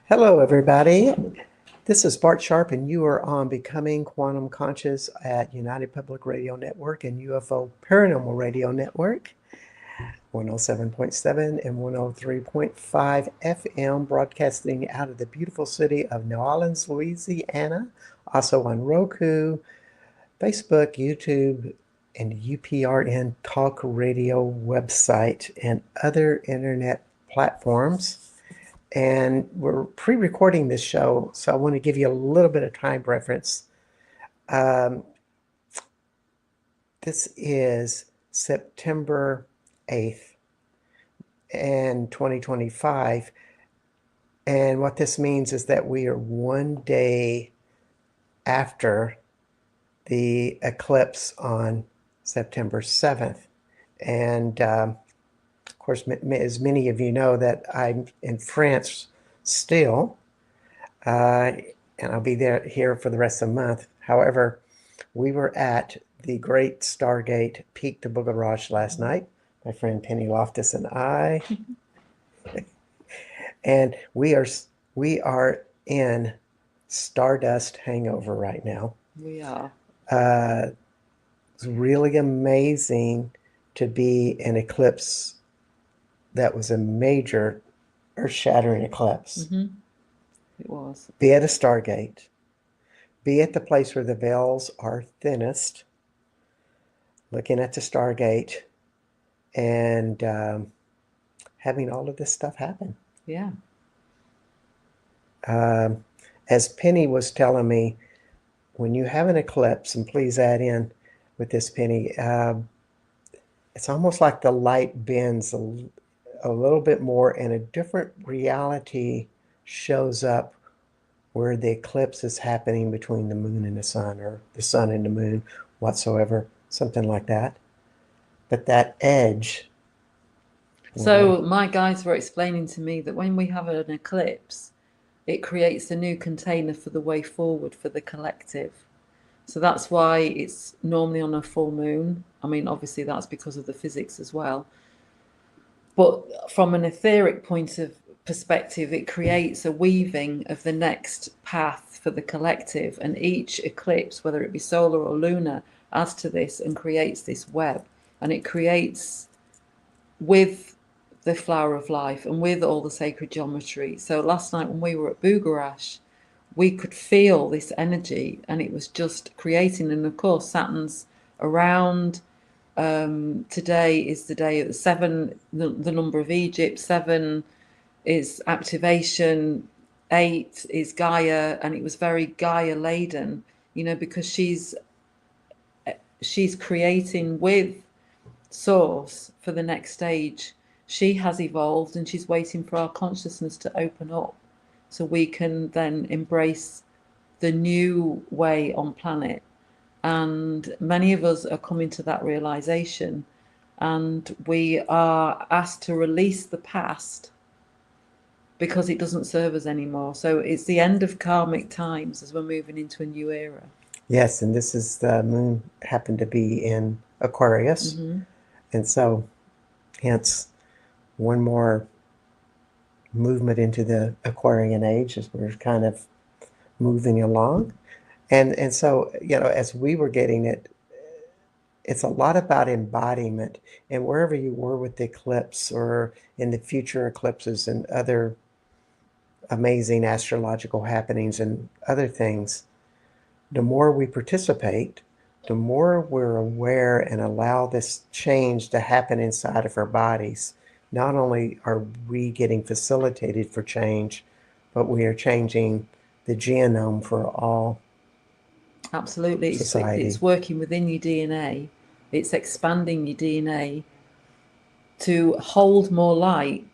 Hello, everybody. This is Bart Sharp, and you are on Becoming Quantum Conscious at United Public Radio Network and UFO Paranormal Radio Network, 107.7 and 103.5 FM, broadcasting out of the beautiful city of New Orleans, Louisiana, also on Roku, Facebook, YouTube, and UPRN Talk Radio website and other internet platforms. And we're pre-recording this show, so I want to give you a little bit of time reference. This is September 8th and 2025. And what this means is that we are one day after the eclipse on September 7th. And of course, as many of you know, that I'm in France still, and I'll be here for the rest of the month. However, we were at the Great Stargate Peak de Bougarage last night, my friend Pennie Loftus and I, and we are in Stardust hangover right now. We are. It's really amazing to be in eclipse. That was a major earth-shattering eclipse. Mm-hmm. It was. Be at a Stargate. Be at the place where the veils are thinnest, looking at the Stargate, and having all of this stuff happen. Yeah. As Pennie was telling me, when you have an eclipse, and please add in with this, Pennie, it's almost like the light bends a little bit more, and a different reality shows up where the eclipse is happening between the moon and the sun, or the sun and the moon, whatsoever, something like that. But that edge. So my guides were explaining to me that when we have an eclipse, it creates a new container for the way forward for the collective. So that's why it's normally on a full moon. I mean, obviously that's because of the physics as well. But from an etheric point of perspective, it creates a weaving of the next path for the collective. And each eclipse, whether it be solar or lunar, adds to this and creates this web. And it creates with the flower of life and with all the sacred geometry. So last night when we were at Bugarash, we could feel this energy, and it was just creating. And of course, Saturn's around. Today is the day of 7, the number of Egypt. 7 is activation, 8 is Gaia, and it was very Gaia laden, because she's creating with Source for the next stage. She has evolved, and she's waiting for our consciousness to open up so we can then embrace the new way on planet. And many of us are coming to that realization, and we are asked to release the past because it doesn't serve us anymore. So it's the end of karmic times as we're moving into a new era. Yes, and this is the moon happened to be in Aquarius. Mm-hmm. And so hence one more movement into the Aquarian age as we're kind of moving along. And so, as we were getting it, it's a lot about embodiment. And wherever you were with the eclipse or in the future eclipses and other amazing astrological happenings and other things, the more we participate, the more we're aware and allow this change to happen inside of our bodies. Not only are we getting facilitated for change, but we are changing the genome for all. Absolutely. It's working within your DNA. It's expanding your DNA to hold more light,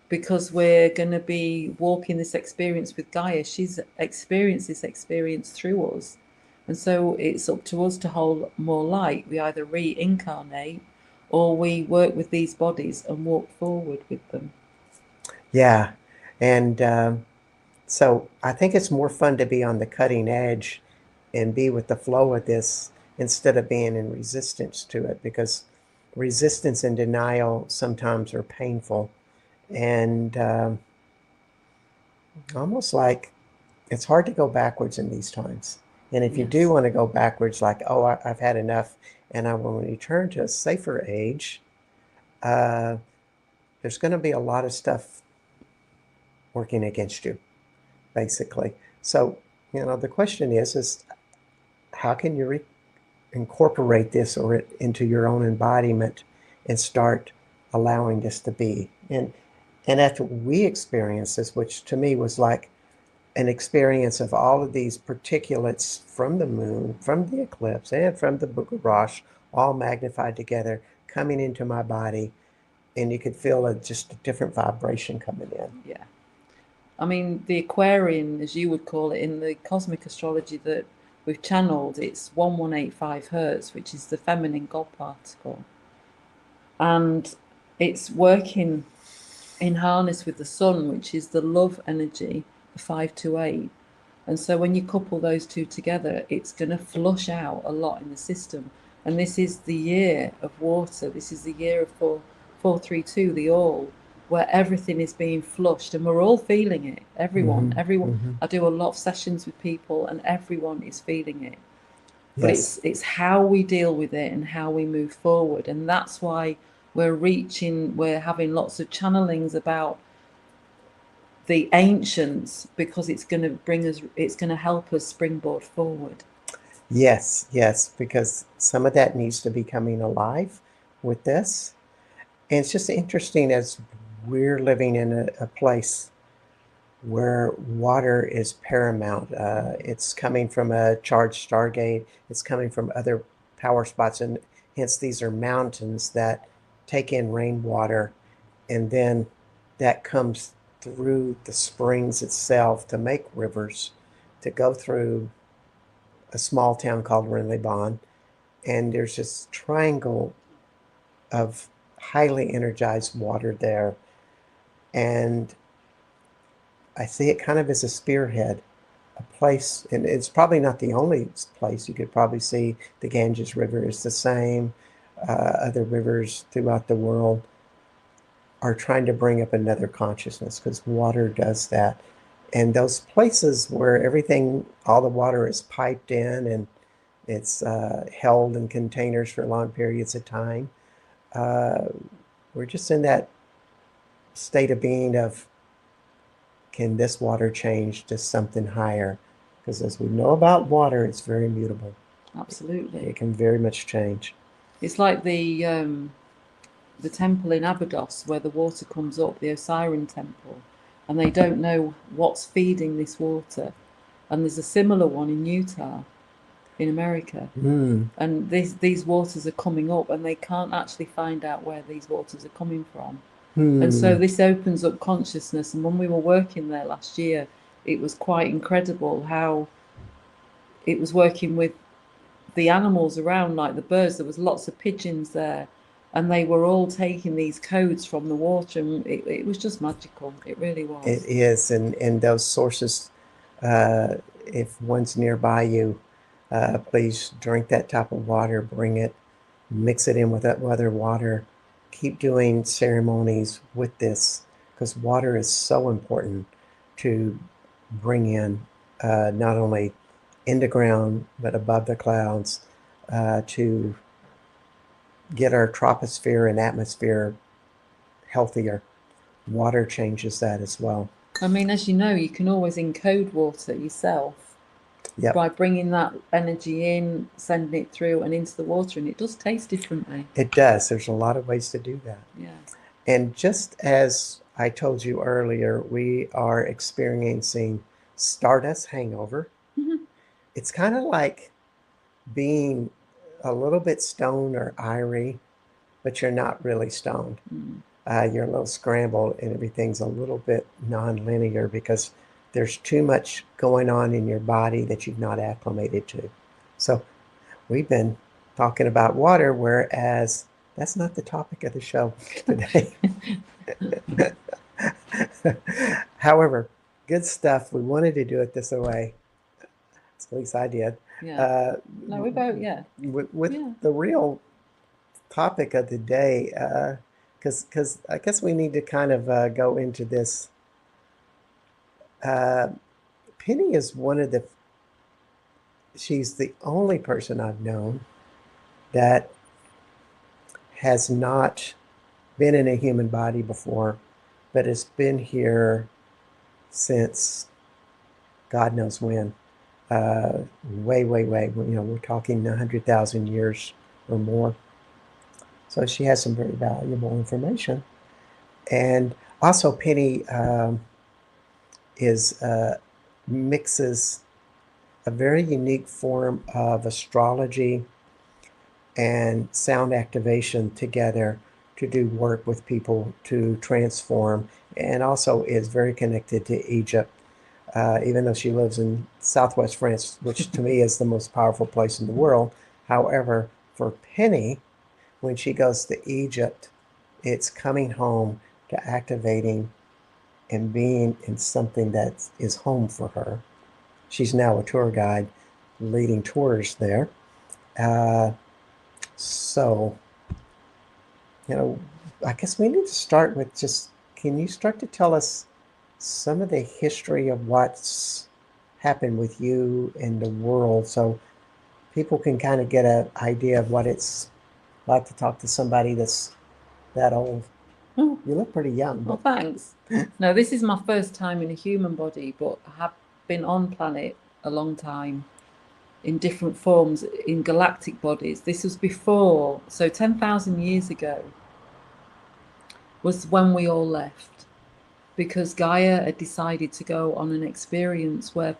because we're going to be walking this experience with Gaia. She's experienced this experience through us. And so it's up to us to hold more light. We either reincarnate or we work with these bodies and walk forward with them. Yeah. And so I think it's more fun to be on the cutting edge and be with the flow of this instead of being in resistance to it, because resistance and denial sometimes are painful. And almost like it's hard to go backwards in these times. And if you do Yes. want to go backwards, like, oh, I've had enough and I want to return to a safer age, uh, there's going to be a lot of stuff working against you, basically. So, the question is how can you incorporate this or into your own embodiment and start allowing this to be? And after we experienced this, which to me was like an experience of all of these particulates from the moon, from the eclipse, and from the Book of Rosh, all magnified together, coming into my body, and you could feel just a different vibration coming in. Yeah. I mean, the Aquarian, as you would call it in the cosmic astrology that we've channeled, it's 1185 hertz, which is the feminine God particle. And it's working in harness with the sun, which is the love energy, the 528. And so when you couple those two together, it's going to flush out a lot in the system. And this is the year of water. This is the year of 432, the all, where everything is being flushed, and we're all feeling it. Everyone, Mm-hmm. everyone. Mm-hmm. I do a lot of sessions with people, and everyone is feeling it. But Yes. it's how we deal with it and how we move forward, and that's why we're having lots of channelings about the ancients, because it's going to help us springboard forward. Yes, yes, because some of that needs to be coming alive with this. And it's just interesting as we're living in a place where water is paramount. It's coming from a charged Stargate, it's coming from other power spots, and hence these are mountains that take in rainwater, and then that comes through the springs itself to make rivers, to go through a small town called Renley. And there's this triangle of highly energized water there. And I see it kind of as a spearhead, a place, and it's probably not the only place. You could probably see the Ganges River is the same. Other rivers throughout the world are trying to bring up another consciousness because water does that. And those places where everything, all the water is piped in and it's held in containers for long periods of time, uh, we're just in that state of being of, can this water change to something higher? Because as we know about water, it's very mutable. Absolutely. It can very much change. It's like the temple in Abydos where the water comes up, the Osiris temple, and they don't know what's feeding this water. And there's a similar one in Utah, in America. Mm. And these waters are coming up, and they can't actually find out where these waters are coming from. And so Mm. this opens up consciousness. And when we were working there last year, it was quite incredible how it was working with the animals around, like the birds. There was lots of pigeons there, and they were all taking these codes from the water, and it was just magical. It really It was. is, and those sources, if one's nearby you, please drink that type of water, bring it, mix it in with that other water. Keep doing ceremonies with this because water is so important to bring in, not only in the ground but above the clouds, to get our troposphere and atmosphere healthier. Water changes that as well. I mean, as you know, you can always encode water yourself Yep, by bringing that energy in, sending it through and into the water, and it does taste differently. it does. There's a lot of ways to do that. Yeah. And just as I told you earlier, we are experiencing Stardust hangover. Mhm. It's kind of like being a little bit stoned or irie, but you're not really stoned. Mm. You're a little scrambled and everything's a little bit non-linear because there's too much going on in your body that you've not acclimated to. So we've been talking about water, whereas that's not the topic of the show today. However, good stuff. We wanted to do it this way. At least I did. Yeah. Uh, No, we both, yeah. with Yeah. the real topic of the day, because I guess we need to kind of go into this Penny is she's the only person I've known that has not been in a human body before, but has been here since God knows when. Way, way, way. We're talking 100,000 years or more. So she has some very valuable information. And also, Penny is mixes a very unique form of astrology and sound activation together to do work with people to transform, and also is very connected to Egypt, even though she lives in southwest France, which to me is the most powerful place in the world. However, for Penny, when she goes to Egypt, it's coming home to activating and being in something that is home for her. She's now a tour guide leading tours there. Uh, so, you know, I guess we need to start with just, can you start to tell us some of the history of what's happened with you in the world so people can kind of get an idea of what it's like to talk to somebody that's that old? Oh, You look pretty young. well, thanks. No, this is my first time in a human body, but I have been on planet a long time in different forms in galactic bodies. This was before, so 10,000 years ago was when we all left, because Gaia had decided to go on an experience where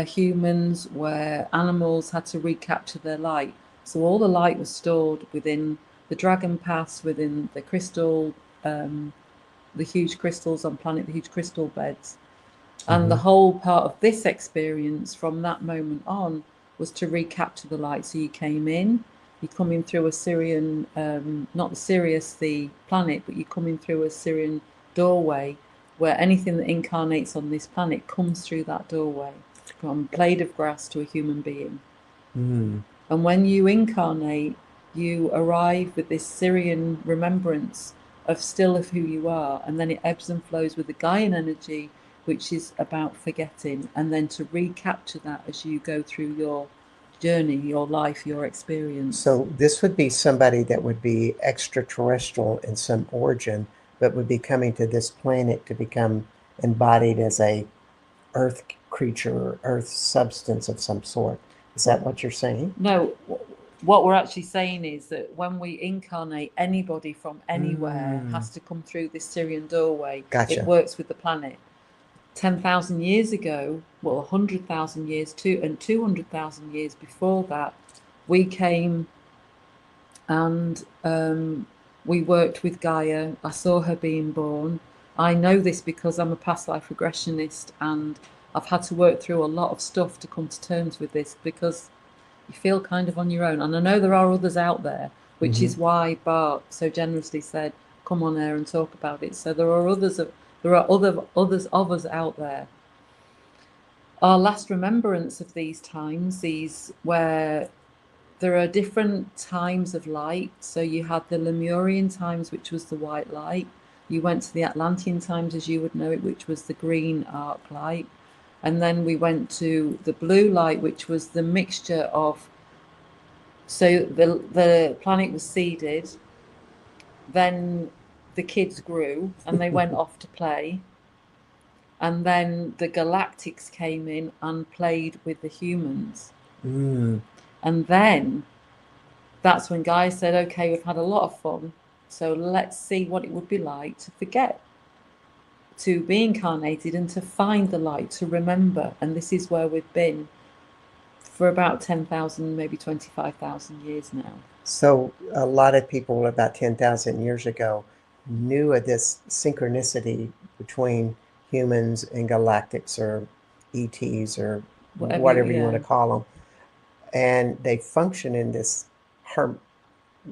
humans, where animals had to recapture their light. So all the light was stored within the dragon paths, within the crystal, the huge crystals on planet, the huge crystal beds. And the whole part of this experience from that moment on was to recapture the light. So you came in, you're coming through a Syrian, not Sirius, the planet, but you're coming through a Syrian doorway where anything that incarnates on this planet comes through that doorway, from a blade of grass to a human being. Mm. And when you incarnate, you arrive with this Syrian remembrance of still of who you are, and then it ebbs and flows with the Gaian energy, which is about forgetting, and then to recapture that as you go through your journey, your life, your experience. So this would be somebody that would be extraterrestrial in some origin, but would be coming to this planet to become embodied as a earth creature or earth substance of some sort. Is that what you're saying? No, what we're actually saying is that when we incarnate, anybody from anywhere has to come through this Syrian doorway. Gotcha. It works with the planet. 10,000 years ago, well, 100,000 years too, and 200,000 years before that, we came and we worked with Gaia. I saw her being born. I know this because I'm a past life regressionist, and I've had to work through a lot of stuff to come to terms with this, because you feel kind of on your own. And I know there are others out there, which is why Bart so generously said, come on air and talk about it. So there are others of us out there. Our last remembrance of these times, these where there are different times of light. So you had the Lemurian times, which was the white light. You went to the Atlantean times, as you would know it, which was the green arc light. And then we went to the blue light, which was the mixture of, so the planet was seeded, then the kids grew and they went off to play. And then the Galactics came in and played with the humans. Mm. And then that's when Guy said, okay, we've had a lot of fun, so let's see what it would be like to forget, to be incarnated and to find the light, to remember. And this is where we've been for about 10,000, maybe 25,000 years now. So a lot of people about 10,000 years ago knew of this synchronicity between humans and galactics or ETs or whatever you want to call them. And they function in this, I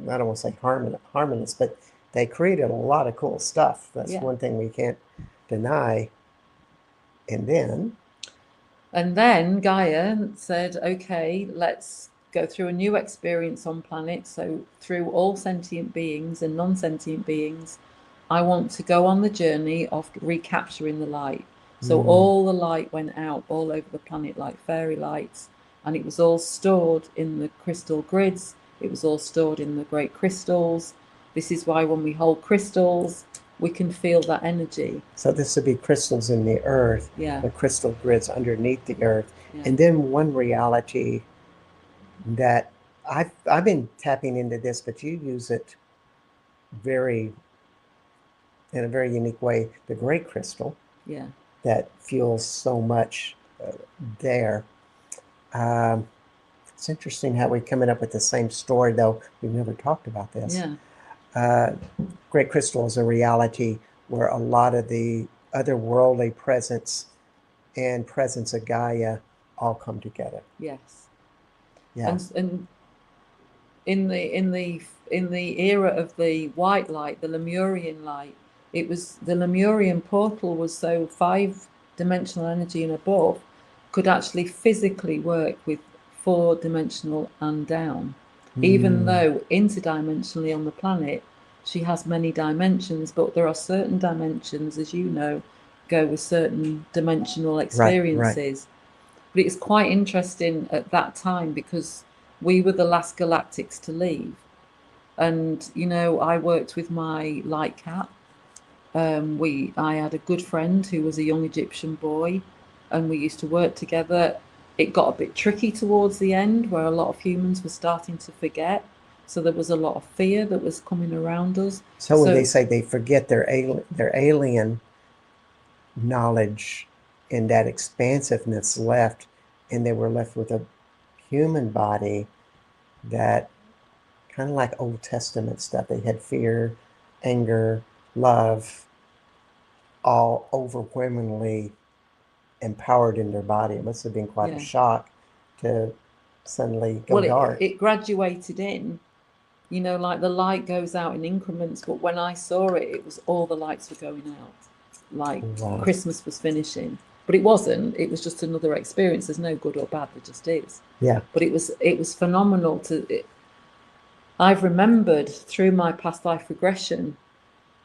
don't want to say harmonious, but they created a lot of cool stuff. That's one thing we can't deny. And then Gaia said, okay, let's go through a new experience on planet. So through all sentient beings and non-sentient beings, I want to go on the journey of recapturing the light. So all the light went out all over the planet like fairy lights, and it was all stored in the crystal grids. It was all stored in the great crystals. This is why when we hold crystals, we can feel that energy. So this would be crystals in the earth, Yeah, the crystal grids underneath the earth. yeah, And then one reality that I've been tapping into this, but you use it very in a very unique way, the great crystal yeah, that fuels so much there. Um, it's interesting how we're coming up with the same story, though we've never talked about this. yeah, Uh, great crystal is a reality where a lot of the otherworldly presence and presence of Gaia all come together. yes. Yeah. And in the era of the white light, the Lemurian light, it was the Lemurian portal was so 5-dimensional energy and above could actually physically work with 4-dimensional and down, even though interdimensionally on the planet she has many dimensions, but there are certain dimensions, as you know, go with certain dimensional Right, right. experiences. But it's quite interesting at that time because we were the last galactics to leave. And, I worked with my light cat. I had a good friend who was a young Egyptian boy, and we used to work together. It got a bit tricky towards the end where a lot of humans were starting to forget. So there was a lot of fear that was coming around us. So when they say they forget their alien knowledge and that expansiveness left, and they were left with a human body that kind of like Old Testament stuff. They had fear, anger, love, all overwhelmingly empowered in their body. It must have been quite a Yeah. shock to suddenly go Well, dark. it graduated in. Like the light goes out in increments, but when I saw it, it was all the lights were going out. Like Wow. Christmas was finishing. But it wasn't. It was just another experience. There's no good or bad, there just is. Yeah. But it was phenomenal I've remembered through my past life regression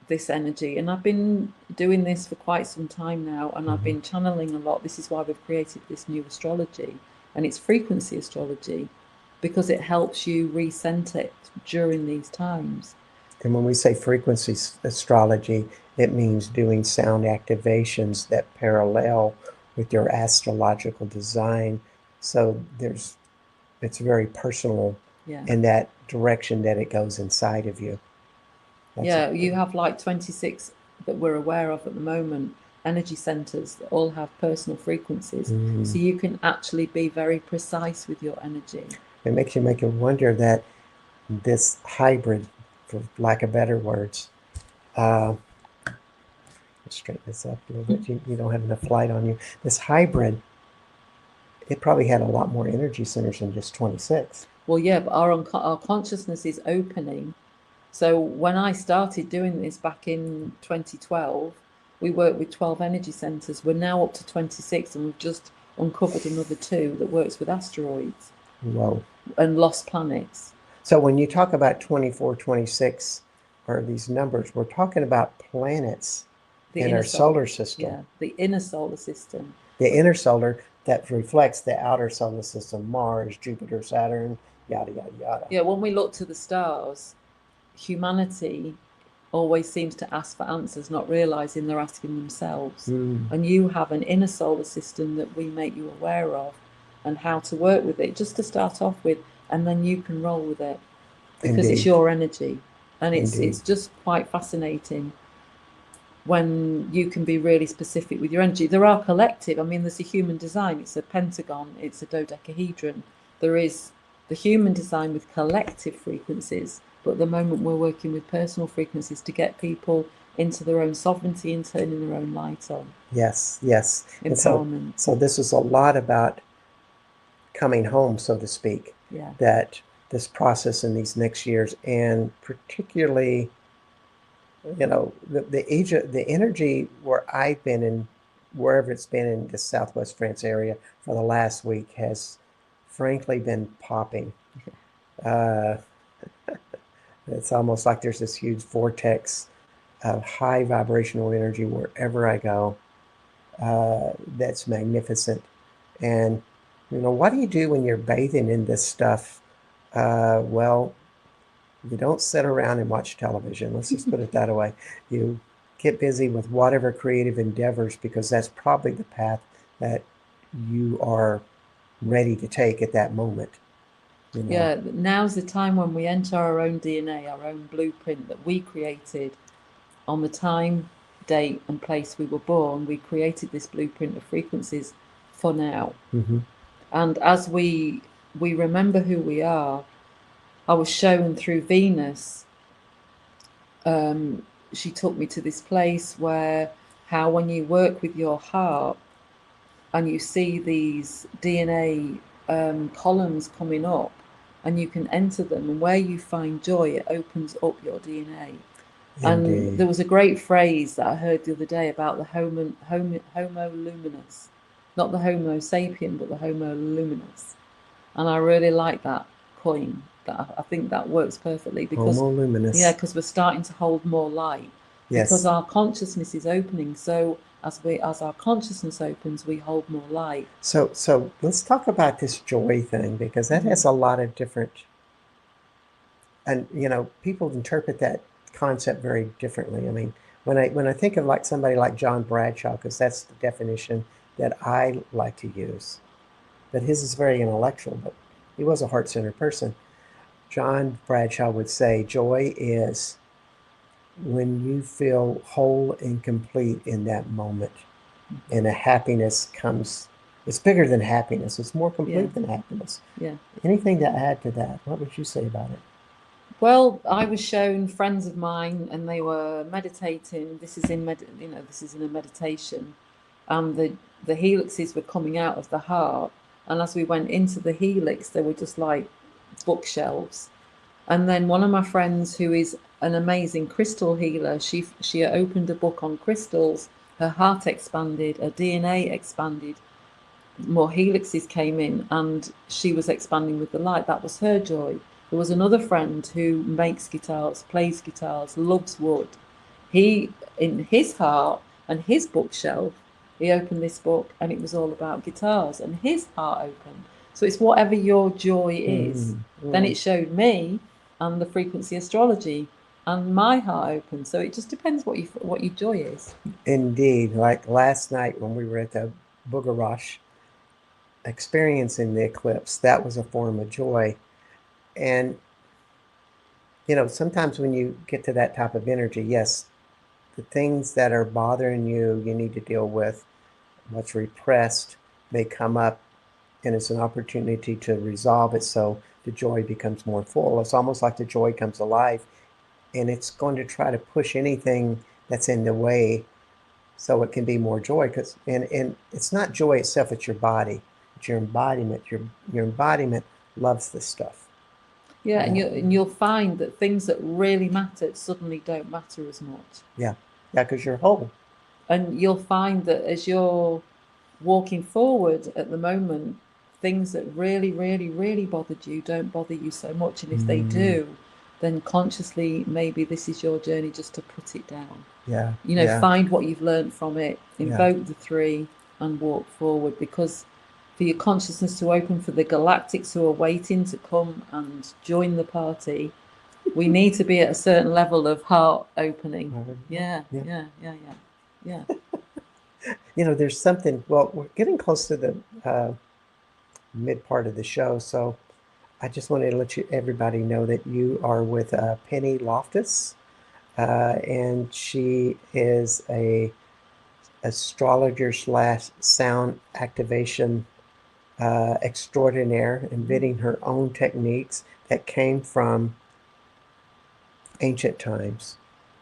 this energy, and I've been doing this for quite some time now, and I've been channeling a lot. This is why we've created this new astrology, and it's frequency astrology, because it helps you recenter it during these times. And when we say frequency astrology, it means doing sound activations that parallel with your astrological design. So it's very personal Yeah. in that direction that it goes inside of you. Yeah, you have like 26 that we're aware of at the moment, energy centers that all have personal frequencies. So you can actually be very precise with your energy. It makes you make you wonder that this hybrid, for lack of better words, let's straighten this up a little bit. You don't have enough light on you. This hybrid, it probably had a lot more energy centers than just 26. Well, yeah, but our consciousness is opening. So when I started doing this back in 2012, we worked with 12 energy centers. We're now up to 26, and we've just uncovered another 2 that works with asteroids. Whoa. And lost planets. So when you talk about 24, 26, or these numbers, we're talking about planets in our solar system. Yeah, the inner solar system. The inner solar that reflects the outer solar system, Mars, Jupiter, Saturn, yada, yada, yada. Yeah, when we look to the stars, humanity always seems to ask for answers, not realizing they're asking themselves. And you have an inner solar system that we make you aware of and how to work with it, just to start off with, and then you can roll with it because it's your energy. And it's just quite fascinating when you can be really specific with your energy. There are collective, there's a human design, it's a pentagon, it's a dodecahedron. There is the human design with collective frequencies, but at the moment we're working with personal frequencies to get people into their own sovereignty and turning their own light on. Yes. Empowerment. So this is a lot about coming home, so to speak. Yeah. That this process in these next years, and particularly, the energy where I've been in, wherever it's been in the Southwest France area for the last week, has frankly been popping. It's almost like there's this huge vortex of high vibrational energy wherever I go. that's magnificent. And, what do you do when you're bathing in this stuff? Well, you don't sit around and watch television. Let's just put it that way. You get busy with whatever creative endeavors because that's probably the path that you are ready to take at that moment. Yeah, now's the time when we enter our own DNA, our own blueprint that we created on the time, date, and place we were born. We created this blueprint of frequencies for now. Mm-hmm. And as we remember who we are, I was shown through Venus. She took me to this place where how when you work with your heart and you see these DNA columns coming up and you can enter them, and where you find joy, it opens up your DNA. And Indeed. there was a great phrase that I heard the other day about the homo luminous, not the Homo sapien, but the Homo luminous. And I really like that coin. That I think that works perfectly because, Homo luminous. yeah, because we're starting to hold more light because Yes. our consciousness is opening. So as our consciousness opens, we hold more light. So let's talk about this joy thing because that has a lot of different, and people interpret that concept very differently. I mean, when I think of like somebody like John Bradshaw, because that's the definition that I like to use, but his is very intellectual, but he was a heart-centered person. John Bradshaw would say joy is when you feel whole and complete in that moment, and a happiness comes. It's bigger than happiness. It's more complete than happiness. Yeah. Anything to add to that? What would you say about it? Well, I was shown friends of mine, and they were meditating. This is in this is in a meditation, and the helixes were coming out of the heart. And as we went into the helix, they were just like bookshelves. And then one of my friends, who is an amazing crystal healer, she opened a book on crystals. Her heart expanded, her DNA expanded, more helixes came in, and she was expanding with the light. That was her joy. There was another friend who makes guitars, plays guitars, loves wood. He, in his heart and his bookshelf, he opened this book and it was all about guitars, and his heart opened. So it's whatever your joy is. Then it showed me and the frequency astrology, and my heart opened. So it just depends what your joy is. Indeed, like last night when we were at the Booger Rush, experiencing the eclipse, that was a form of joy. And sometimes when you get to that type of energy, yes, the things that are bothering you, you need to deal with. What's repressed may come up, and it's an opportunity to resolve it so the joy becomes more full. It's almost like the joy comes alive, and it's going to try to push anything that's in the way so it can be more joy. And it's not joy itself, it's your body. It's your embodiment. Your embodiment loves this stuff. Yeah, and you'll find that things that really mattered suddenly don't matter as much. Yeah, because you're whole. And you'll find that as you're walking forward at the moment, things that really, really, really bothered you don't bother you so much. And if they do, then consciously, maybe this is your journey just to put it down. Yeah. Find what you've learned from it, invoke Yeah. the three, and walk forward. Because for your consciousness to open, for the galactics who are waiting to come and join the party, we need to be at a certain level of heart opening. Yeah. There's something, well, we're getting close to the mid part of the show, so I just wanted to let everybody know that you are with Pennie Loftus, and she is a astrologer slash sound activation extraordinaire, inventing her own techniques that came from ancient times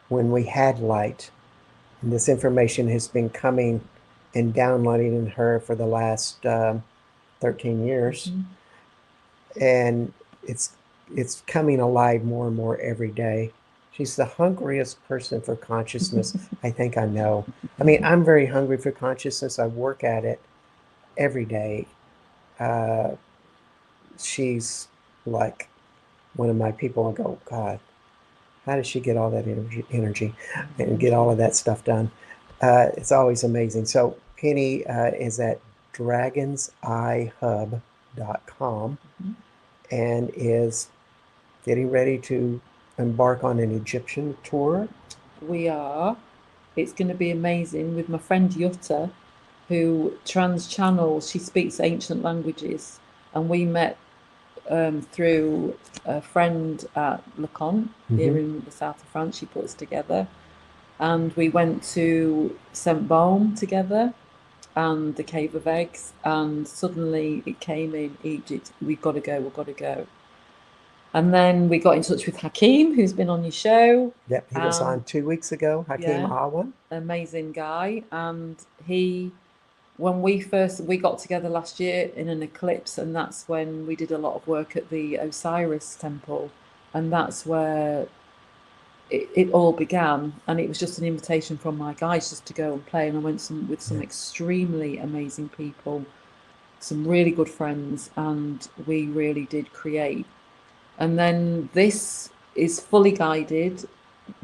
when we had light. And this information has been coming and downloading in her for the last 13 years. And it's coming alive more and more every day. She's the hungriest person for consciousness I think I know. I mean, I'm very hungry for consciousness. I work at it every day. She's like one of my people. I go, God, how does she get all that energy and get all of that stuff done? It's always amazing. So Pennie is at dragonseyehub.com and is getting ready to embark on an Egyptian tour. We are. It's going to be amazing with my friend Jutta, who trans-channels. She speaks ancient languages, and we met through a friend at Le Con here in the south of France. She put us together, and we went to Saint Baume together and the Cave of Eggs, and suddenly it came in Egypt. We've got to go. We've got to go. And then we got in touch with Hakeem, who's been on your show. Yep, he was on 2 weeks ago. Hakeem Awan. Amazing guy. And when we got together last year in an eclipse, and that's when we did a lot of work at the Osiris temple, and that's where it all began. And it was just an invitation from my guys just to go and play, and I went with some extremely amazing people, some really good friends, and we really did create. And then this is fully guided.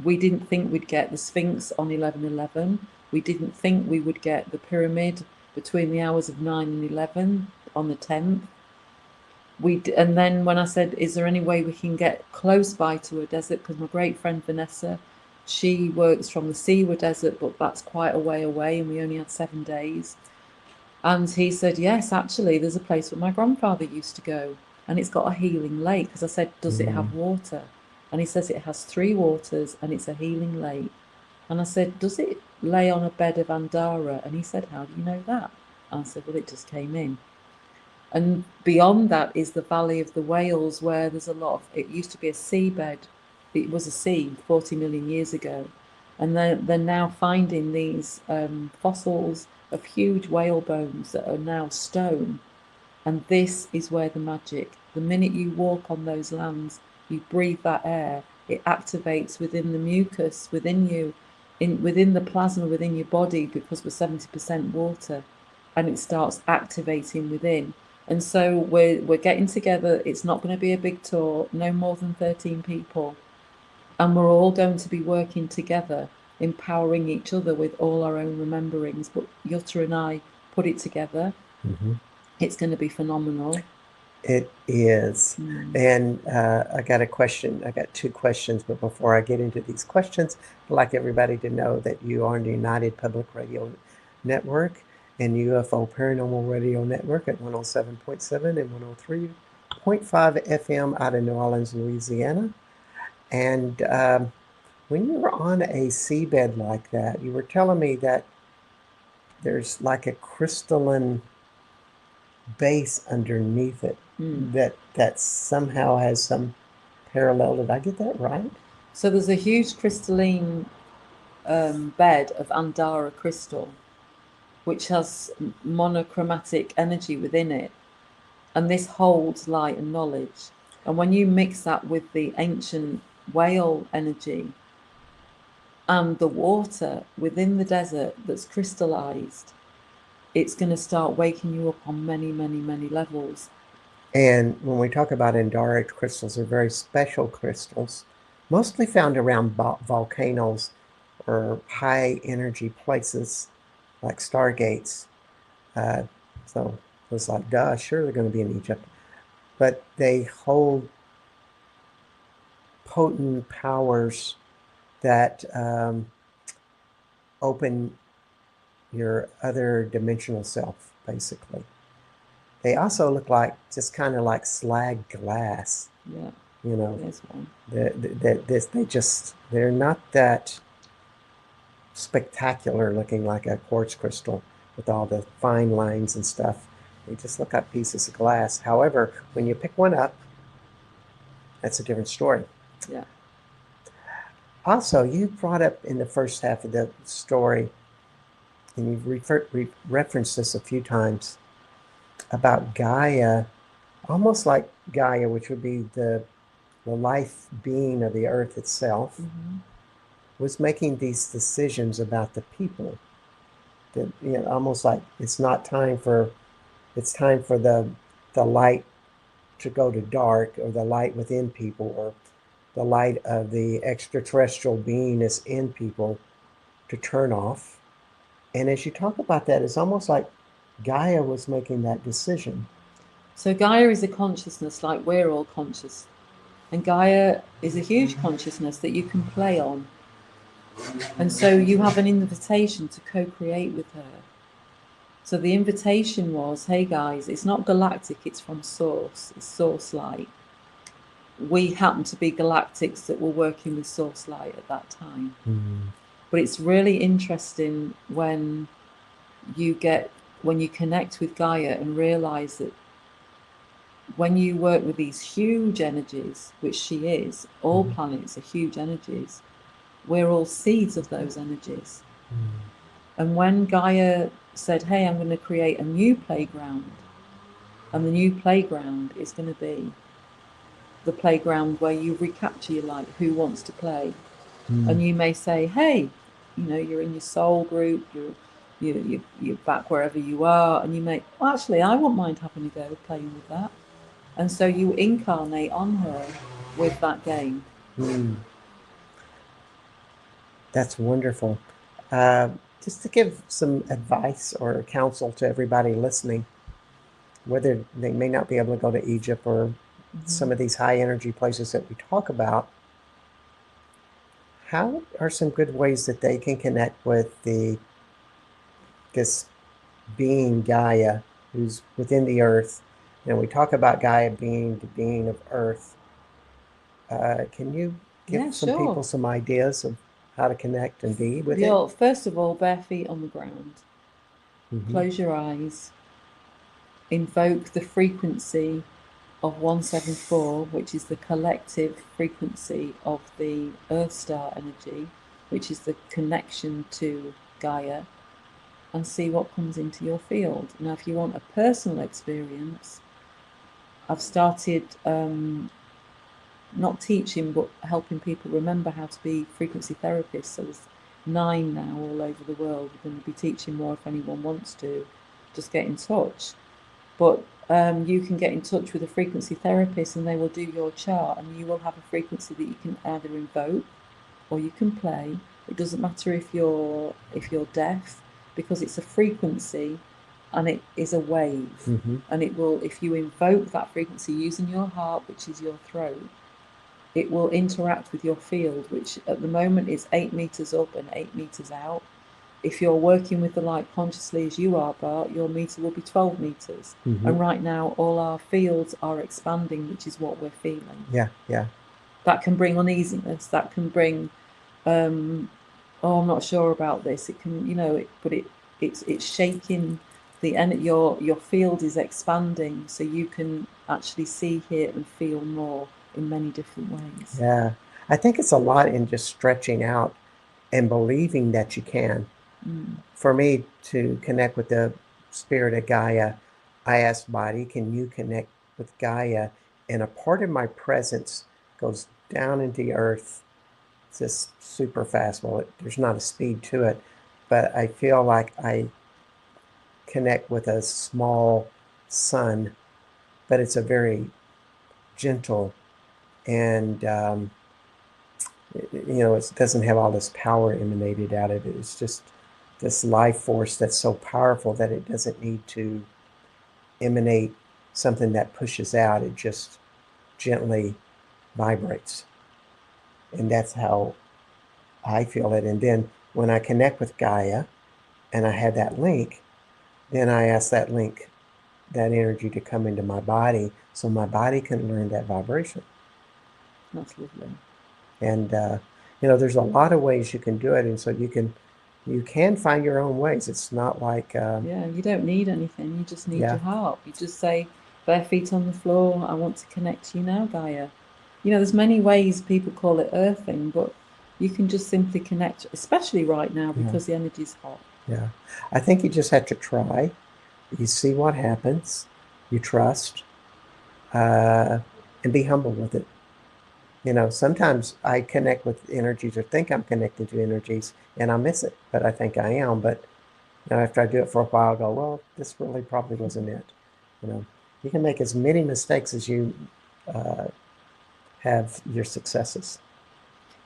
We didn't think we'd get the Sphinx on 11/11. We didn't think we would get the pyramid between the hours of 9 and 11 on the 10th. And then when I said, is there any way we can get close by to a desert? Because my great friend Vanessa, she works from the Siwa desert, but that's quite a way away, and we only had 7 days. And he said, yes, actually, there's a place where my grandfather used to go, and it's got a healing lake. Because I said, does it have water? And he says it has 3 waters, and it's a healing lake. And I said, does it lay on a bed of Andara? And he said, how do you know that? And I said, well, it just came in. And beyond that is the Valley of the Whales, where there's a lot of, it used to be a seabed. It was a sea 40 million years ago. And they're now finding these fossils of huge whale bones that are now stone. And this is where the magic, the minute you walk on those lands, you breathe that air, it activates within the mucus, within you, within the plasma within your body, because we're 70% water, and it starts activating within. And so we're getting together. It's not going to be a big tour, no more than 13 people. And we're all going to be working together, empowering each other with all our own rememberings. But Jutta and I put it together. It's going to be phenomenal. It is. And I got a question. I got 2 questions, but before I get into these questions, I'd like everybody to know that you are on the United Public Radio Network and UFO Paranormal Radio Network at 107.7 and 103.5 FM out of New Orleans, Louisiana. And when you're on a seabed like that, you were telling me that there's like a crystalline base underneath it that somehow has some parallel. Did I get that right? So there's a huge crystalline bed of Andara crystal, which has monochromatic energy within it, and this holds light and knowledge. And when you mix that with the ancient whale energy and the water within the desert that's crystallized, it's going to start waking you up on many, many, many levels. And when we talk about Andaric crystals, they're very special crystals, mostly found around volcanoes or high energy places like stargates. So it was like, duh, sure they're going to be in Egypt. But they hold potent powers that open your other dimensional self, basically. They also look like just kind of like slag glass. Yeah. You know, there's one. They're not that spectacular looking like a quartz crystal with all the fine lines and stuff. They just look like pieces of glass. However, when you pick one up, that's a different story. Yeah. Also, you brought up in the first half of the story, and you've referenced this a few times, about Gaia, almost like Gaia, which would be the life being of the earth itself, was making these decisions about the people. That, you know, almost like it's time for the light to go to dark, or the light within people, or the light of the extraterrestrial being that's in people to turn off, And as you talk about that, it's almost like Gaia was making that decision. So Gaia is a consciousness like we're all conscious. And Gaia is a huge consciousness that you can play on. And so you have an invitation to co-create with her. So the invitation was, hey guys, it's not galactic, it's from source, it's source light. We happen to be galactics that were working with source light at that time. But it's really interesting when you connect with Gaia and realize that when you work with these huge energies, which she is, all planets are huge energies, we're all seeds of those energies. And when Gaia said, hey, I'm going to create a new playground, and the new playground is going to be the playground where you recapture your light, who wants to play. And you may say, hey, you're in your soul group, you're back wherever you are, and you may, well, actually, I won't mind having a go playing with that. And so you incarnate on her with that game. That's wonderful. Just to give some advice or counsel to everybody listening, whether they may not be able to go to Egypt or some of these high energy places that we talk about, how are some good ways that they can connect with this being Gaia who's within the earth? We talk about Gaia being the being of earth. Can you give some people some ideas of how to connect and be with it? First of all, bare feet on the ground. Close your eyes. Invoke the frequency of 174, which is the collective frequency of the Earth star energy, which is the connection to Gaia, and see what comes into your field. Now, if you want a personal experience, I've started not teaching, but helping people remember how to be frequency therapists. So there's 9 now all over the world. We're going to be teaching more if anyone wants to. Just get in touch. But you can get in touch with a frequency therapist and they will do your chart, and you will have a frequency that you can either invoke or you can play. It doesn't matter if you're deaf, because it's a frequency and it is a wave. And it will, if you invoke that frequency using your heart, which is your throat, it will interact with your field, which at the moment is 8 meters up and 8 meters out. If you're working with the light consciously as you are, Bart, your meter will be 12 meters. And right now, all our fields are expanding, which is what we're feeling. Yeah. That can bring uneasiness. That can bring, I'm not sure about this. It can, but it's shaking the energy. Your field is expanding, so you can actually see, hear, and feel more in many different ways. Yeah. I think it's a lot in just stretching out and believing that you can. For me to connect with the spirit of Gaia, I asked Body, can you connect with Gaia? And a part of my presence goes down into the earth just super fast. Well, there's not a speed to it, but I feel like I connect with a small sun, but it's a very gentle and it doesn't have all this power emanated out of it. It's just this life force that's so powerful that it doesn't need to emanate something that pushes out. It just gently vibrates. And that's how I feel it. And then when I connect with Gaia and I have that link, then I ask that link, that energy, to come into my body so my body can learn that vibration. That's lovely. And there's a lot of ways you can do it, and so you can find your own ways. It's not like you don't need anything. You just need your heart. You just say, bare feet on the floor, I want to connect to you now, Gaia. There's many ways. People call it earthing, but you can just simply connect, especially right now because the energy's hot. Yeah, I think you just have to try. You see what happens. You trust, and be humble with it. Sometimes I connect with energies or think I'm connected to energies and I miss it, but I think I am. But after I do it for a while, I go, well, this really probably wasn't it. You can make as many mistakes as you have your successes.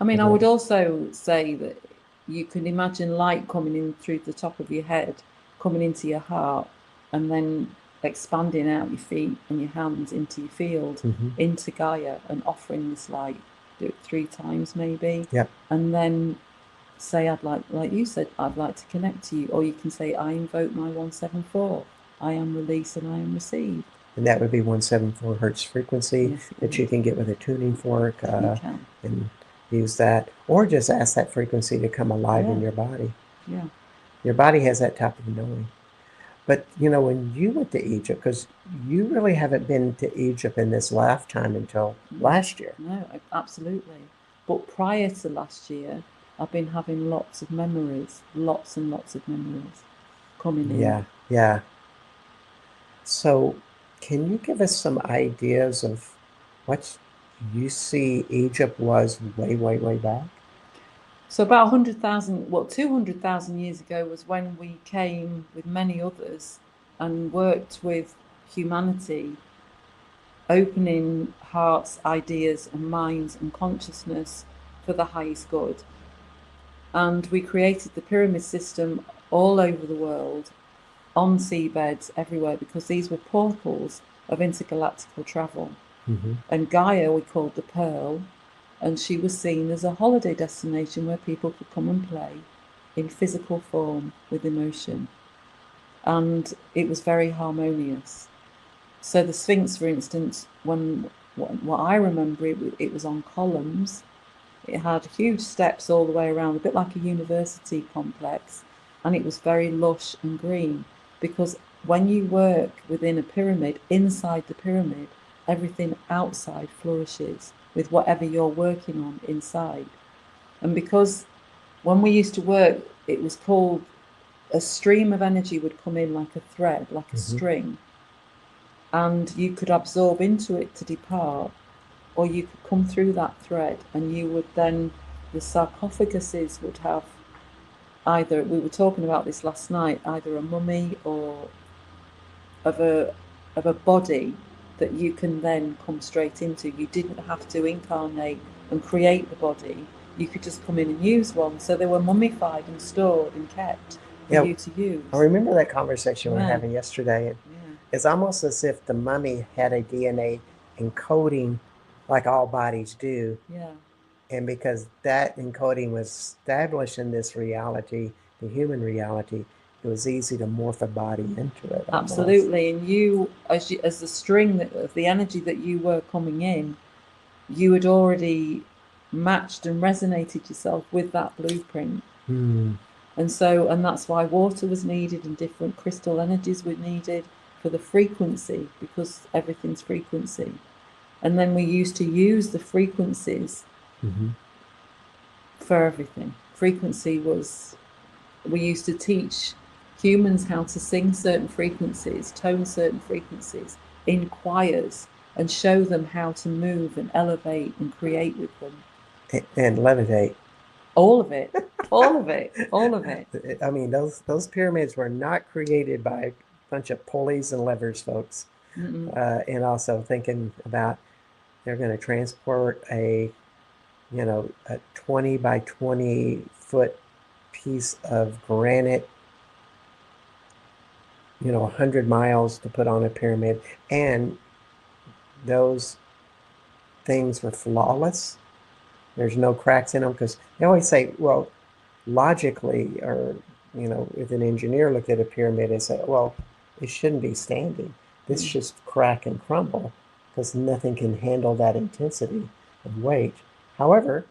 I mean, I would also say that you can imagine light coming in through the top of your head, coming into your heart, and then expanding out your feet and your hands into your field, into Gaia, and offering this light. Do it 3 times maybe. Yep. And then say, I'd like you said, I'd like to connect to you. Or you can say, I invoke my 174. I am released and I am received. And that would be 174 hertz frequency Yes, that you can get with a tuning fork you can. and use that. Or just ask that frequency to come alive in your body. Yeah. Your body has that type of knowing. But, you know, when you went to Egypt, because you really haven't been to Egypt in this lifetime until last year. No, absolutely. But prior to last year, I've been having lots of memories, lots and lots of memories coming in. Yeah, yeah. So can you give us some ideas of what you see Egypt was way, way, way back? So about 100,000, 200,000 years ago was when we came with many others and worked with humanity, opening hearts, ideas and minds and consciousness for the highest good. And we created the pyramid system all over the world, on seabeds, everywhere, because these were portals of intergalactical travel. And Gaia we called the Pearl, and she was seen as a holiday destination where people could come and play in physical form with emotion. And it was very harmonious. So the Sphinx, for instance, what I remember, it was on columns. It had huge steps all the way around, a bit like a university complex, and it was very lush and green, because when you work within a pyramid, inside the pyramid, everything outside flourishes with whatever you're working on inside. And because when we used to work, it was called a stream of energy would come in like a thread, like a string, and you could absorb into it to depart, or you could come through that thread, and you would then, the sarcophaguses would have either, we were talking about this last night, either a mummy or of a body that you can then come straight into. You didn't have to incarnate and create the body. You could just come in and use one. So they were mummified and stored and kept for you to use. I remember that conversation we were having yesterday. It's almost as if the mummy had a DNA encoding like all bodies do. Yeah. And because that encoding was established in this reality, the human reality, it was easy to morph a body into it. Almost. Absolutely. And you, as the string of the energy that you were coming in, you had already matched and resonated yourself with that blueprint. And that's why water was needed and different crystal energies were needed for the frequency, because everything's frequency. And then we used to use the frequencies for everything. Frequency was, we used to teach humans how to sing certain frequencies, tone certain frequencies in choirs, and show them how to move and elevate and create with them. And levitate. All of it. All of it. All of it. I mean, those pyramids were not created by a bunch of pulleys and levers, folks. And also thinking about, they're going to transport a 20 by 20 foot piece of granite, 100 miles to put on a pyramid. And those things were flawless. There's no cracks in them, because they always say, well, logically, or, if an engineer looked at a pyramid and said, well, it shouldn't be standing. This just crack and crumble, because nothing can handle that intensity of weight. However,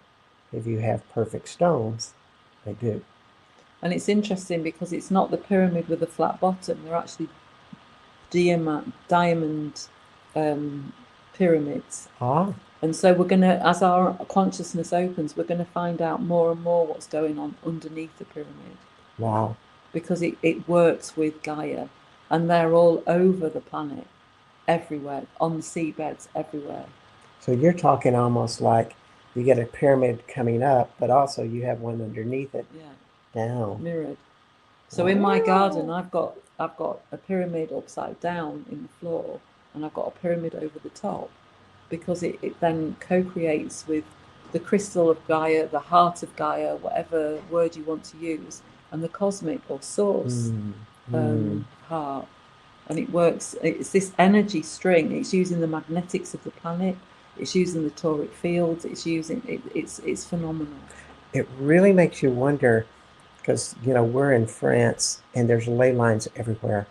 if you have perfect stones, they do. And it's interesting because it's not the pyramid with a flat bottom. They're actually diamond pyramids. And so we're going to, as our consciousness opens, we're going to find out more and more what's going on underneath the pyramid. Wow. Because it works with Gaia, and they're all over the planet, everywhere, on the seabeds, everywhere. So you're talking almost like you get a pyramid coming up, but also you have one underneath it. Down. Mirrored. So in my garden, I've got a pyramid upside down in the floor, and I've got a pyramid over the top, because it then co-creates with the crystal of Gaia, the heart of Gaia, whatever word you want to use, and the cosmic or source heart. And it works, it's this energy string. It's using the magnetics of the planet, it's using the toric fields, it's using it's phenomenal. It really makes you wonder, because we're in France and there's ley lines everywhere,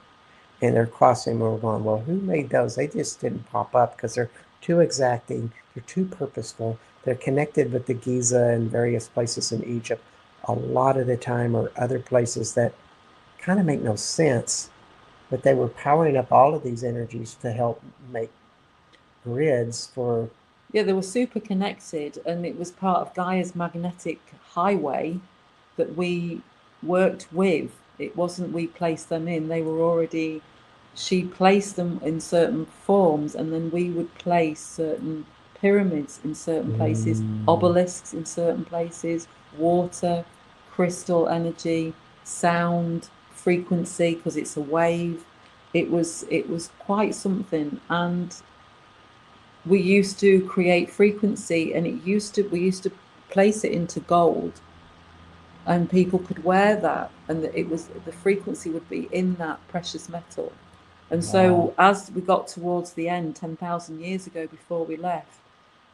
and they're crossing, and we're going, well, who made those? They just didn't pop up because they're too exacting, they're too purposeful. They're connected with the Giza and various places in Egypt a lot of the time, or other places that kind of make no sense, but they were powering up all of these energies to help make grids for. Yeah, they were super connected, and it was part of Gaia's magnetic highway that we worked with. It wasn't we placed them in, they were already, she placed them in certain forms, and then we would place certain pyramids in certain places, obelisks in certain places, water, crystal energy, sound, frequency, because it's a wave. It was quite something. And we used to create frequency, and we used to place it into gold, and people could wear that, and the frequency would be in that precious metal. And so as we got towards the end, 10,000 years ago, before we left,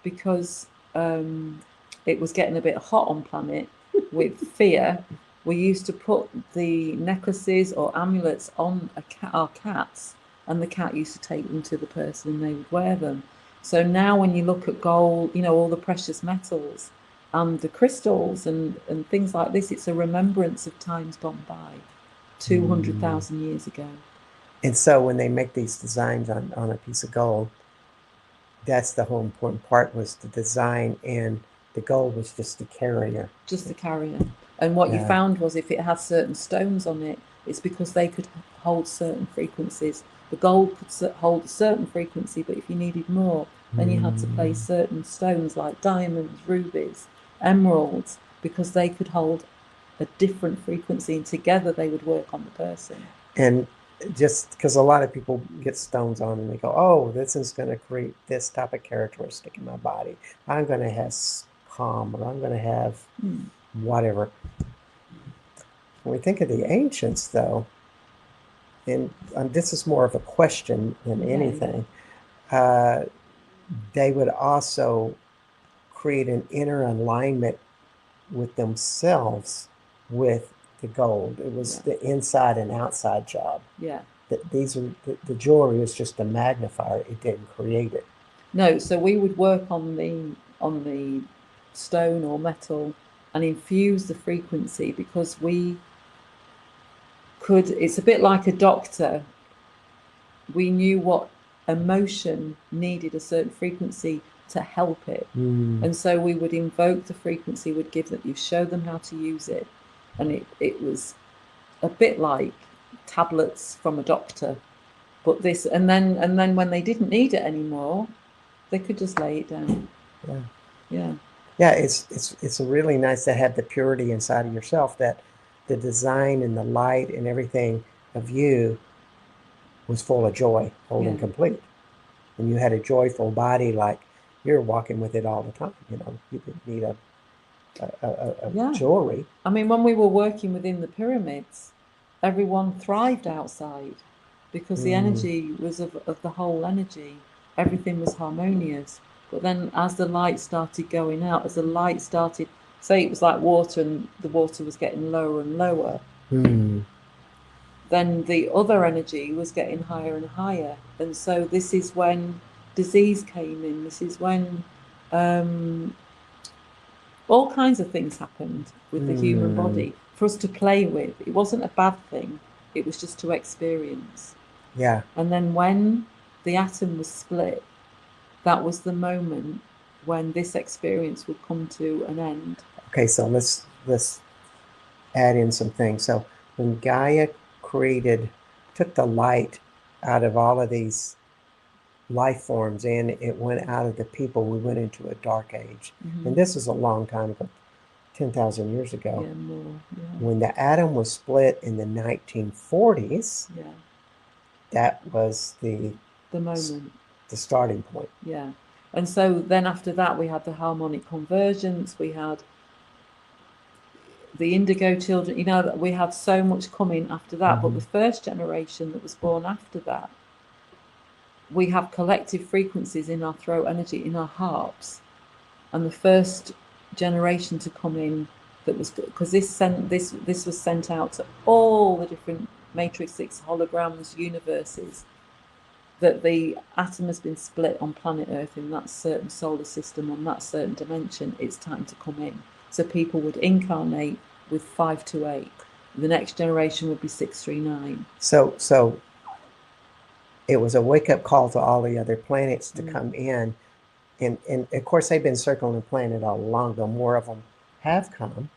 because it was getting a bit hot on planet with fear, we used to put the necklaces or amulets on our cats, and the cat used to take them to the person and they would wear them. So now when you look at gold, all the precious metals and the crystals and things like this, it's a remembrance of times gone by, 200,000 years ago. And so when they make these designs on a piece of gold, that's the whole important part, was the design, and the gold was just the carrier. Just the carrier. And what you found was, if it had certain stones on it, it's because they could hold certain frequencies. The gold could hold a certain frequency, but if you needed more, then you had to place certain stones like diamonds, rubies, emeralds, because they could hold a different frequency, and together they would work on the person. And just because a lot of people get stones on and they go, oh, this is going to create this type of characteristic in my body. I'm going to have calm, or I'm going to have whatever. When we think of the ancients, though, and this is more of a question than anything, they would also create an inner alignment with themselves with the gold. It was the inside and outside job. Yeah. These are the jewelry is just a magnifier. It didn't create it. No, so we would work on the stone or metal and infuse the frequency, because we could. It's a bit like a doctor. We knew what emotion needed a certain frequency to help it, and so we would invoke the frequency, would give that, you show them how to use it, and it was a bit like tablets from a doctor, but this, and then when they didn't need it anymore, they could just lay it down. It's really nice to have the purity inside of yourself, that the design and the light and everything of you was full of joy, whole and complete, and you had a joyful body, like you're walking with it all the time. You didn't need a jewelry. I mean, when we were working within the pyramids, everyone thrived outside, because the energy was of the whole energy. Everything was harmonious. But then as the light started going out, as the light started, say it was like water, and the water was getting lower and lower, then the other energy was getting higher and higher. And so this is when disease came in. This is when all kinds of things happened with the human body for us to play with. It wasn't a bad thing. It was just to experience. Yeah. And then when the atom was split, that was the moment when this experience would come to an end. Okay, so let's add in some things. So when Gaia took the light out of all of these life forms, and it went out of the people, we went into a dark age. And this is a long time ago, 10,000 years ago. Yeah, more. Yeah. When the atom was split in the 1940s, that was the moment. The starting point. Yeah. And so then after that, we had the harmonic convergence, we had the indigo children, we had so much coming after that. But the first generation that was born after that, we have collective frequencies in our throat energy, in our harps. And the first generation to come in that was, because this was sent out to all the different matrix 6 holograms universes, that the atom has been split on planet Earth in that certain solar system, on that certain dimension. It's time to come in. So people would incarnate with 528. The next generation would be 639. So it was a wake-up call to all the other planets to come in. And of course, they've been circling the planet all along, though more of them have come.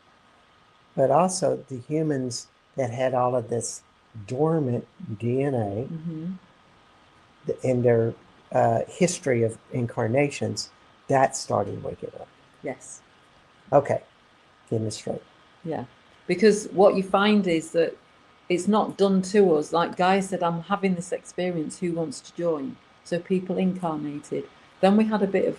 But also the humans that had all of this dormant DNA in their history of incarnations, that started waking up. Yes. Okay, getting this straight. Yeah, because what you find is that it's not done to us. Like Guy said, I'm having this experience, who wants to join? So people incarnated. Then we had a bit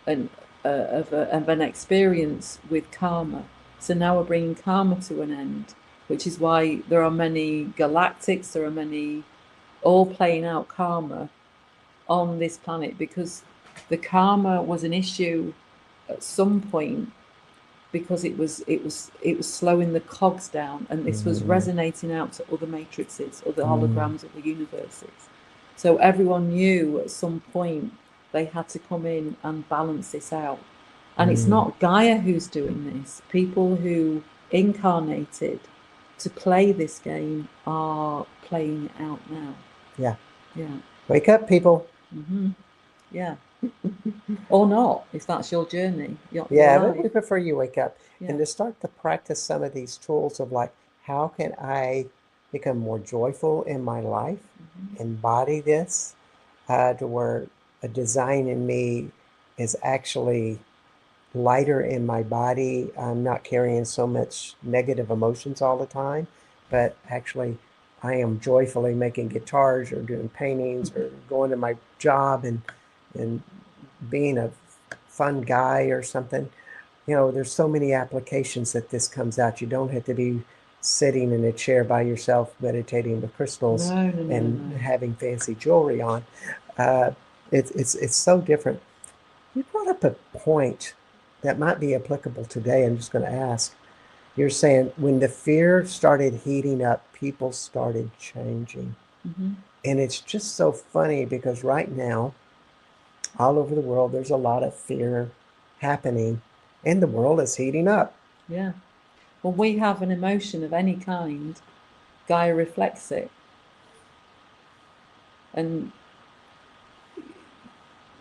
of an experience with karma. So now we're bringing karma to an end, which is why there are many galactics, there are many all playing out karma on this planet, because the karma was an issue at some point, because it was slowing the cogs down, and this was resonating out to other matrices, other holograms of the universes. So everyone knew at some point they had to come in and balance this out. And it's not Gaia who's doing this. People who incarnated to play this game are playing it out now. Yeah. Yeah. Wake up, people. Yeah. Or not, if that's your journey. But we prefer you wake up. Yeah. And to start to practice some of these tools of like, how can I become more joyful in my life, embody this, to where a design in me is actually lighter in my body. I'm not carrying so much negative emotions all the time, but actually I am joyfully making guitars or doing paintings or going to my job and being a fun guy or something. There's so many applications that this comes out. You don't have to be sitting in a chair by yourself meditating with crystals and having fancy jewelry on. It's so different. You brought up a point that might be applicable today. I'm just going to ask. You're saying when the fear started heating up, people started changing. And it's just so funny because right now, all over the world, there's a lot of fear happening, and the world is heating up. Yeah. When we have an emotion of any kind, Gaia reflects it. And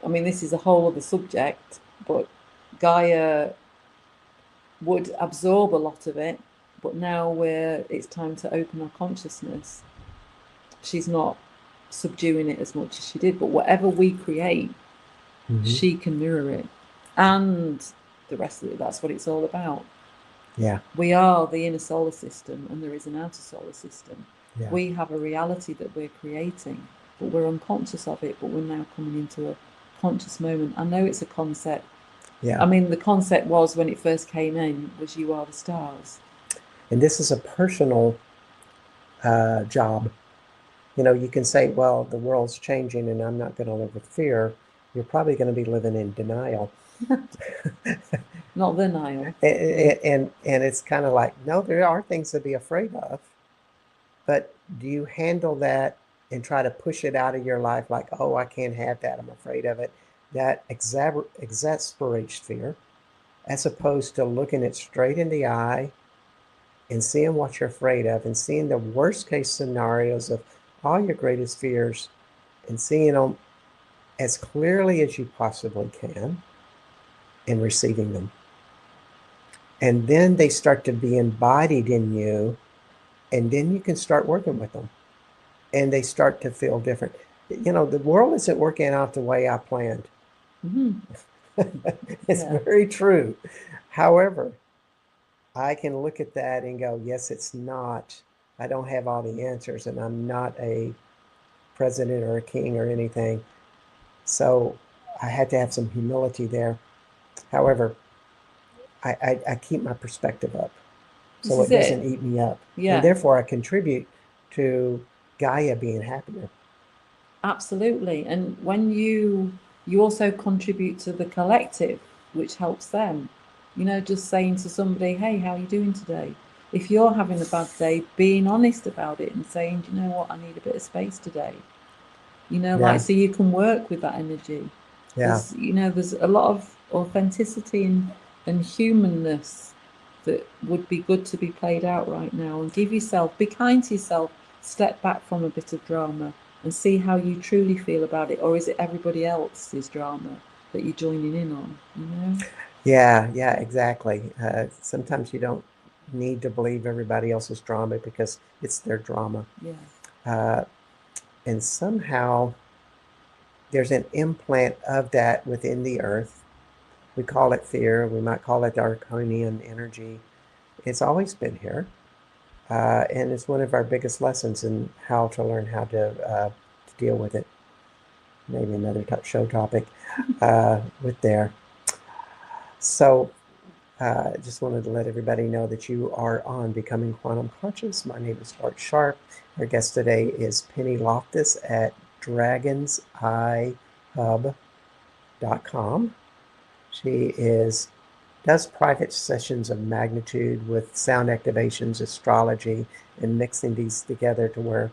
I mean, this is a whole other subject, but Gaia would absorb a lot of it, but now it's time to open our consciousness. She's not subduing it as much as she did, but whatever we create, she can mirror it. And the rest of it, that's what it's all about. Yeah. We are the inner solar system, and there is an outer solar system. Yeah. We have a reality that we're creating, but we're unconscious of it, but we're now coming into a conscious moment. I know it's a concept. Yeah. I mean, the concept was, when it first came in, was you are the stars. And this is a personal job. You can say, well, the world's changing and I'm not going to live with fear. You're probably going to be living in denial. Not denial. And it's kind of like, no, there are things to be afraid of. But do you handle that and try to push it out of your life like, oh, I can't have that, I'm afraid of it? That exasperates fear, as opposed to looking it straight in the eye and seeing what you're afraid of and seeing the worst case scenarios of all your greatest fears and seeing them as clearly as you possibly can and receiving them. And then they start to be embodied in you, and then you can start working with them and they start to feel different. The world isn't working out the way I planned. It's very true. However, I can look at that and go, yes, it's not. I don't have all the answers, and I'm not a president or a king or anything. So I had to have some humility there. However, I keep my perspective up This so is it doesn't it. eat me up. And Yeah, therefore, I contribute to Gaia being happier. absolutely. And when you also contribute to the collective, which helps them. You know, just saying to somebody, "Hey, how are you doing today?" If you're having a bad day, being honest about it and saying, "Do you know what? I need a bit of space today." You know, like Yeah, so you can work with that energy. yeah, There's a lot of authenticity and humanness that would be good to be played out right now. And be kind to yourself, step back from a bit of drama and see how you truly feel about it. Or is it everybody else's drama that you're joining in on, you know? yeah, exactly. Sometimes you don't need to believe everybody else's drama because it's their drama. Yeah. Uh, and somehow there's an implant of that within the earth. We call it fear. We might call it the Arconian energy. It's always been here. And it's one of our biggest lessons in how to learn how to deal with it. Maybe another show topic with there. So just wanted to let everybody know that you are on Becoming Quantum Conscious. My name is Bart Sharp. Our guest today is Pennie Loftus at dragon'seyehub.com. She does private sessions of magnitude with sound activations, astrology, and mixing these together to where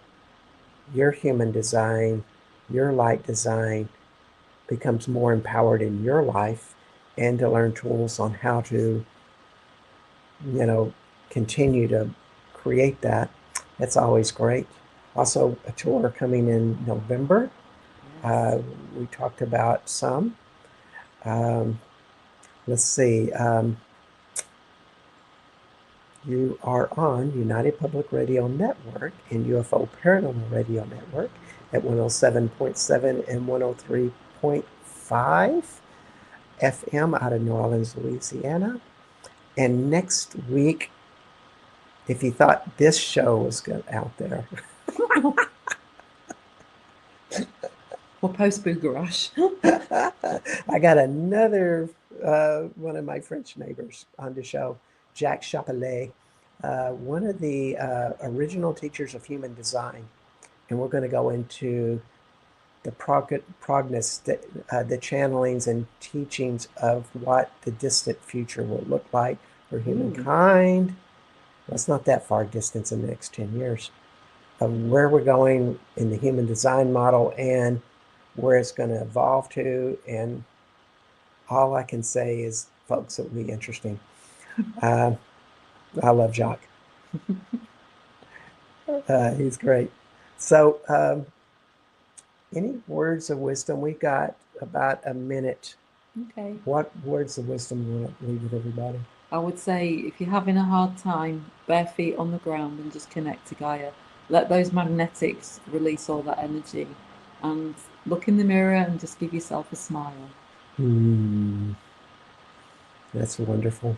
your human design, your light design becomes more empowered in your life, and to learn tools on how to, you know, continue to create that. That's always great. Also, a tour coming in November. Yes. We talked about some. Um, let's see. You are on United Public Radio Network and UFO Paranormal Radio Network at 107.7 and 103.5 FM out of New Orleans, Louisiana. And next week, if you thought this show was out there, Or post Boogerash. I got another one of my French neighbors on the show, Jacques Chapelet, one of the original teachers of human design. And we're going to go into the the channelings and teachings of what the distant future will look like for humankind. That's not that far distance in the next 10 years. Of where we're going in the human design model and where it's going to evolve to. And all I can say is, folks, it'll be interesting. I love Jacques. He's great. So, any words of wisdom? We've got about a minute. Okay. What words of wisdom do you want to leave with everybody? I would say if you're having a hard time, bare feet on the ground and just connect to Gaia. Let those magnetics release all that energy and look in the mirror and just give yourself a smile. That's wonderful.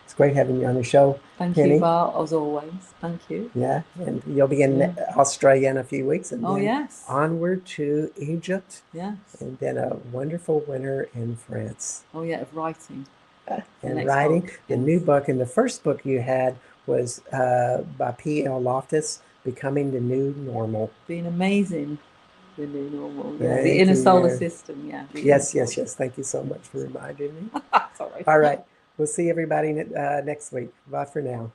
It's great having you on the show. Thank Pennie. you, Bart, as always. Thank you. Yeah, and you'll be in Australia in a few weeks, and then yes. onward to Egypt. Yes. And then a wonderful winter in France. Oh yeah, of writing. And writing. Book. The new book, and the first book you had was by Pennie Loftus, Becoming the New Normal. Being amazing. The new normal. Yeah. The inner solar system. Yeah. Yes. Thank you so much for reminding me. Sorry. All right. We'll see everybody next week. Bye for now.